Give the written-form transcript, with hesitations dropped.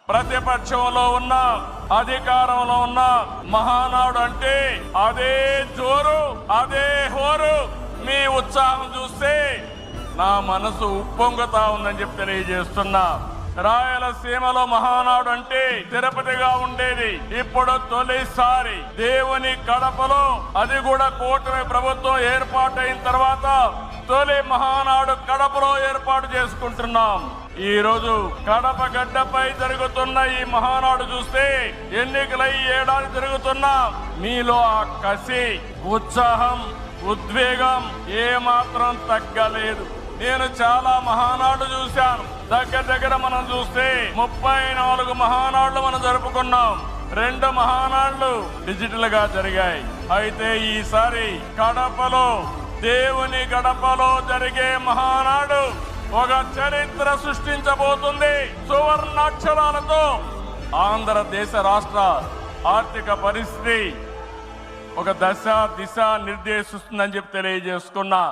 ప్రతిపక్షంలో ఉన్న అధికారంలో ఉన్న మహానాడు అంటే అదే జోరు, అదే హోరు. మీ ఉత్సాహం చూస్తే నా మనసు ఉప్పొంగుతా ఉందని చెప్పి తెలియజేస్తున్నా. రాయలసీమలో మహానాడు అంటే తిరుపతిగా ఉండేది. ఇప్పుడు తొలిసారి దేవుని కడపలో, అది కూడా కూటమి ప్రభుత్వం ఏర్పాటైన తర్వాత తొలి మహానాడు కడపలో ఏర్పాటు చేసుకుంటున్నాం. ఈ రోజు కడప గడ్డపై జరుగుతున్న ఈ మహానాడు చూస్తే ఎన్నికలై ఏడాది జరుగుతున్నా మీలో ఆ కసి, ఉత్సాహం, ఉద్వేగం ఏమాత్రం తగ్గలేదు. నేను చాలా మహానాడు చూశాను. దగ్గర మనం చూస్తే 34 మహానాడులు మనం జరుపుకున్నాం. 2 మహానాడులు డిజిటల్ గా జరిగాయి. అయితే ఈసారి కడపలో, దేవుని గడపలో జరిగే మహానాడు ఒక చరిత్ర సృష్టించబోతుంది. సువర్ణాక్షరాలతో ఆంధ్రదేశ రాష్ట్ర ఆర్థిక పరిస్థితి ఒక దిశ నిర్దేశిస్తుందని చెప్పి తెలియజేసుకున్నా.